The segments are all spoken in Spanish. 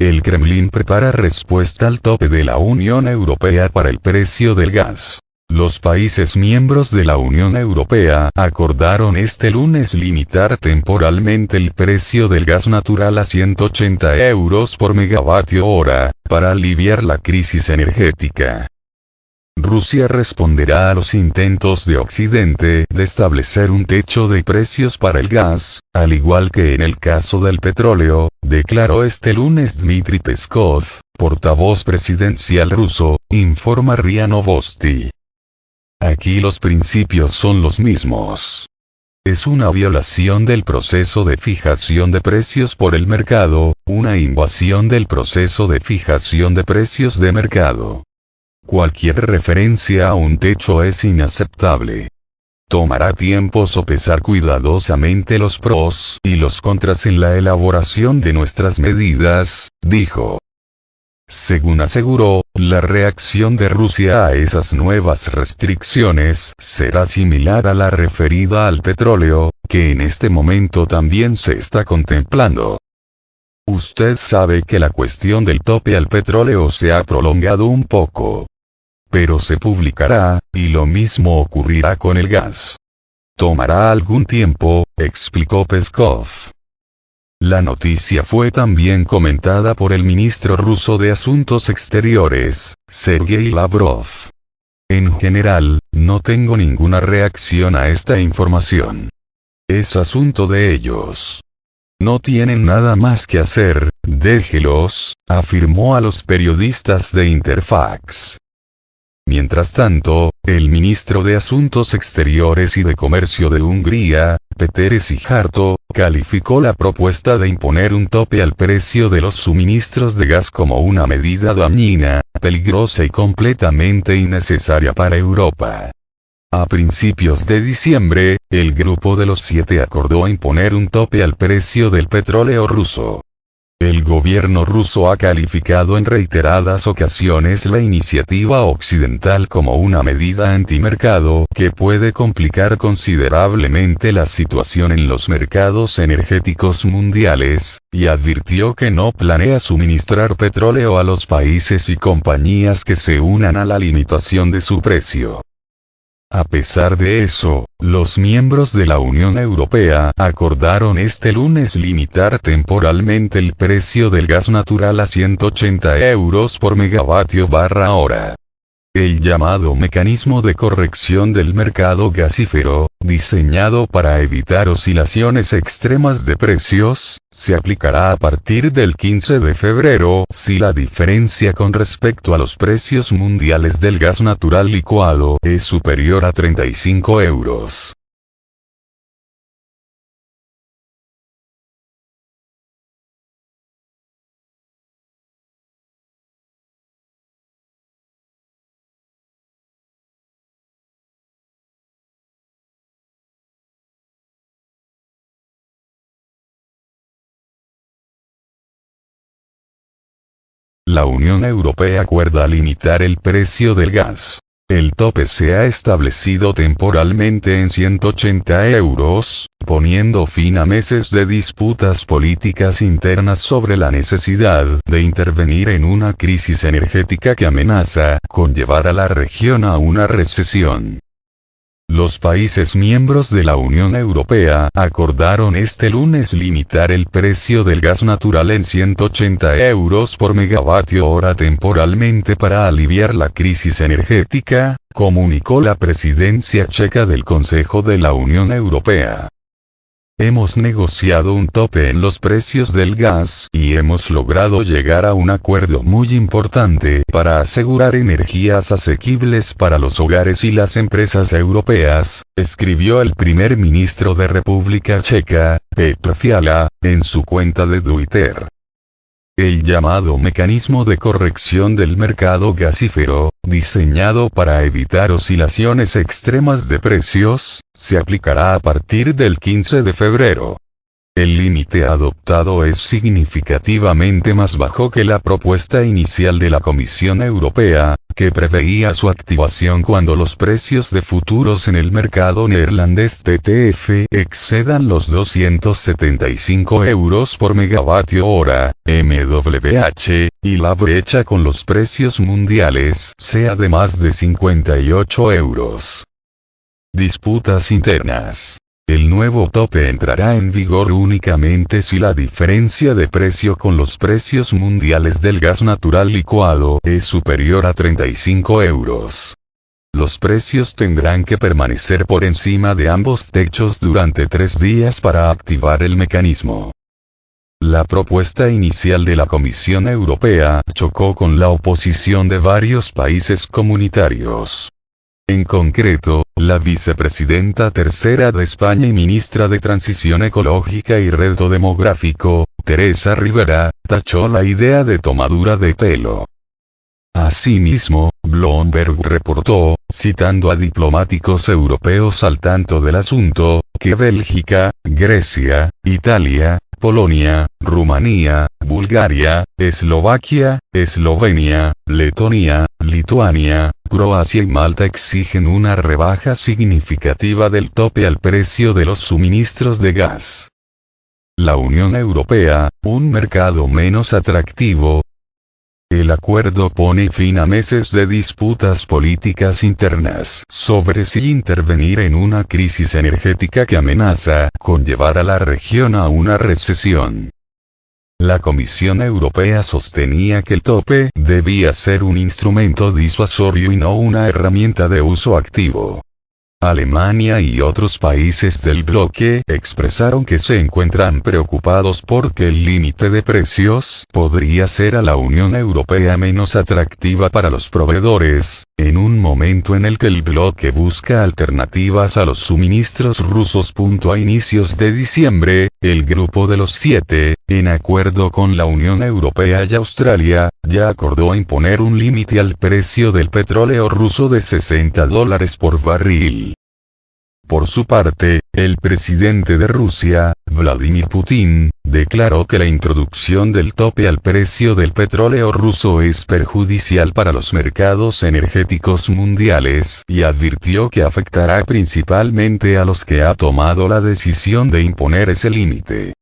El Kremlin prepara respuesta al tope de la Unión Europea para el precio del gas. Los países miembros de la Unión Europea acordaron este lunes limitar temporalmente el precio del gas natural a 180 euros por megavatio hora, para aliviar la crisis energética. Rusia responderá a los intentos de Occidente de establecer un techo de precios para el gas, al igual que en el caso del petróleo, declaró este lunes Dmitry Peskov, portavoz presidencial ruso, informa RIA Novosti. Aquí los principios son los mismos. Es una violación del proceso de fijación de precios por el mercado, una invasión del proceso de fijación de precios de mercado. Cualquier referencia a un techo es inaceptable. Tomará tiempo sopesar cuidadosamente los pros y los contras en la elaboración de nuestras medidas, dijo. Según aseguró, la reacción de Rusia a esas nuevas restricciones será similar a la referida al petróleo, que en este momento también se está contemplando. Usted sabe que la cuestión del tope al petróleo se ha prolongado un poco. Pero se publicará, y lo mismo ocurrirá con el gas. Tomará algún tiempo, explicó Peskov. La noticia fue también comentada por el ministro ruso de Asuntos Exteriores, Sergei Lavrov. En general, no tengo ninguna reacción a esta información. Es asunto de ellos. No tienen nada más que hacer, déjelos, afirmó a los periodistas de Interfax. Mientras tanto, el ministro de Asuntos Exteriores y de Comercio de Hungría, Péter Szijjártó, calificó la propuesta de imponer un tope al precio de los suministros de gas como una medida dañina, peligrosa y completamente innecesaria para Europa. A principios de diciembre, el Grupo de los Siete acordó imponer un tope al precio del petróleo ruso. El gobierno ruso ha calificado en reiteradas ocasiones la iniciativa occidental como una medida antimercado que puede complicar considerablemente la situación en los mercados energéticos mundiales, y advirtió que no planea suministrar petróleo a los países y compañías que se unan a la limitación de su precio. A pesar de eso, los miembros de la Unión Europea acordaron este lunes limitar temporalmente el precio del gas natural a 180 euros por megavatio/hora. El llamado mecanismo de corrección del mercado gasífero, diseñado para evitar oscilaciones extremas de precios, se aplicará a partir del 15 de febrero si la diferencia con respecto a los precios mundiales del gas natural licuado es superior a 35 euros. La Unión Europea acuerda limitar el precio del gas. El tope se ha establecido temporalmente en 180 euros, poniendo fin a meses de disputas políticas internas sobre la necesidad de intervenir en una crisis energética que amenaza con llevar a la región a una recesión. Los países miembros de la Unión Europea acordaron este lunes limitar el precio del gas natural en 180 euros por megavatio hora temporalmente para aliviar la crisis energética, comunicó la presidencia checa del Consejo de la Unión Europea. Hemos negociado un tope en los precios del gas y hemos logrado llegar a un acuerdo muy importante para asegurar energías asequibles para los hogares y las empresas europeas, escribió el primer ministro de República Checa, Petr Fiala, en su cuenta de Twitter. El llamado mecanismo de corrección del mercado gasífero, diseñado para evitar oscilaciones extremas de precios, se aplicará a partir del 15 de febrero. El límite adoptado es significativamente más bajo que la propuesta inicial de la Comisión Europea, que preveía su activación cuando los precios de futuros en el mercado neerlandés TTF excedan los 275 euros por megavatio hora, MWh, y la brecha con los precios mundiales sea de más de 58 euros. Disputas internas. El nuevo tope entrará en vigor únicamente si la diferencia de precio con los precios mundiales del gas natural licuado es superior a 35 euros. Los precios tendrán que permanecer por encima de ambos techos durante 3 días para activar el mecanismo. La propuesta inicial de la Comisión Europea chocó con la oposición de varios países comunitarios. En concreto, la vicepresidenta tercera de España y ministra de Transición Ecológica y Reto Demográfico, Teresa Rivera, tachó la idea de tomadura de pelo. Asimismo, Bloomberg reportó, citando a diplomáticos europeos al tanto del asunto, que Bélgica, Grecia, Italia, Polonia, Rumanía, Bulgaria, Eslovaquia, Eslovenia, Letonia, Lituania, Croacia y Malta exigen una rebaja significativa del tope al precio de los suministros de gas. La Unión Europea, un mercado menos atractivo. El acuerdo pone fin a meses de disputas políticas internas sobre si intervenir en una crisis energética que amenaza con llevar a la región a una recesión. La Comisión Europea sostenía que el tope debía ser un instrumento disuasorio y no una herramienta de uso activo. Alemania y otros países del bloque expresaron que se encuentran preocupados porque el límite de precios podría ser a la Unión Europea menos atractiva para los proveedores, en un momento en el que el bloque busca alternativas a los suministros rusos. A inicios de diciembre, el Grupo de los 7, en acuerdo con la Unión Europea y Australia, ya acordó imponer un límite al precio del petróleo ruso de $60 por barril. Por su parte, el presidente de Rusia, Vladimir Putin, declaró que la introducción del tope al precio del petróleo ruso es perjudicial para los mercados energéticos mundiales y advirtió que afectará principalmente a los que ha tomado la decisión de imponer ese límite.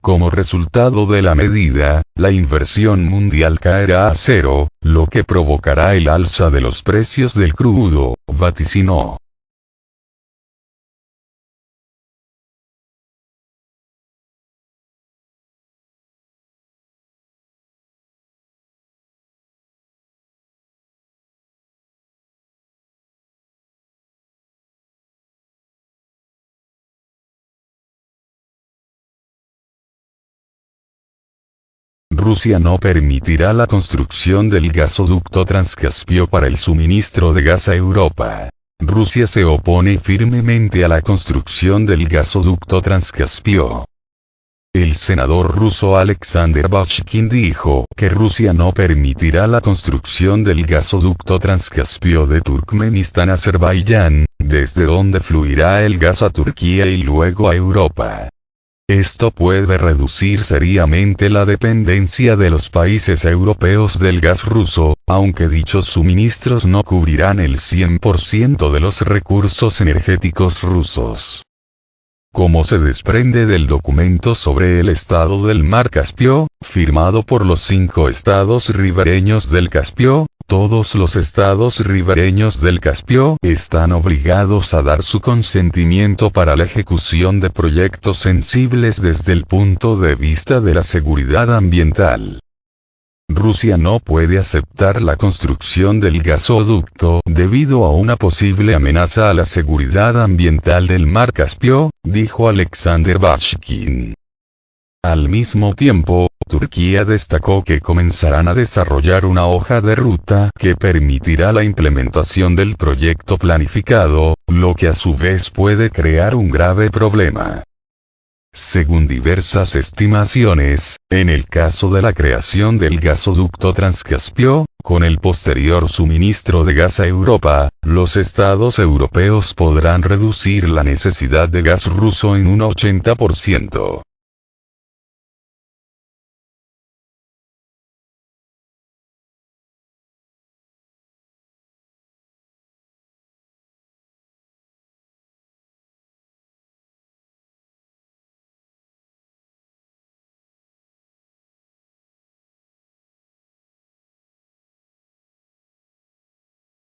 Como resultado de la medida, la inversión mundial caerá a cero, lo que provocará el alza de los precios del crudo, vaticinó. Rusia no permitirá la construcción del gasoducto Transcaspio para el suministro de gas a Europa. Rusia se opone firmemente a la construcción del gasoducto Transcaspio. El senador ruso Alexander Bashkin dijo que Rusia no permitirá la construcción del gasoducto Transcaspio de Turkmenistán a Azerbaiyán, desde donde fluirá el gas a Turquía y luego a Europa. Esto puede reducir seriamente la dependencia de los países europeos del gas ruso, aunque dichos suministros no cubrirán el 100% de los recursos energéticos rusos. Como se desprende del documento sobre el estado del mar Caspio, firmado por los 5 estados ribereños del Caspio, todos los estados ribereños del Caspio están obligados a dar su consentimiento para la ejecución de proyectos sensibles desde el punto de vista de la seguridad ambiental. Rusia no puede aceptar la construcción del gasoducto debido a una posible amenaza a la seguridad ambiental del mar Caspio, dijo Alexander Bashkin. Al mismo tiempo, Turquía destacó que comenzarán a desarrollar una hoja de ruta que permitirá la implementación del proyecto planificado, lo que a su vez puede crear un grave problema. Según diversas estimaciones, en el caso de la creación del gasoducto Transcaspio, con el posterior suministro de gas a Europa, los estados europeos podrán reducir la necesidad de gas ruso en un 80%.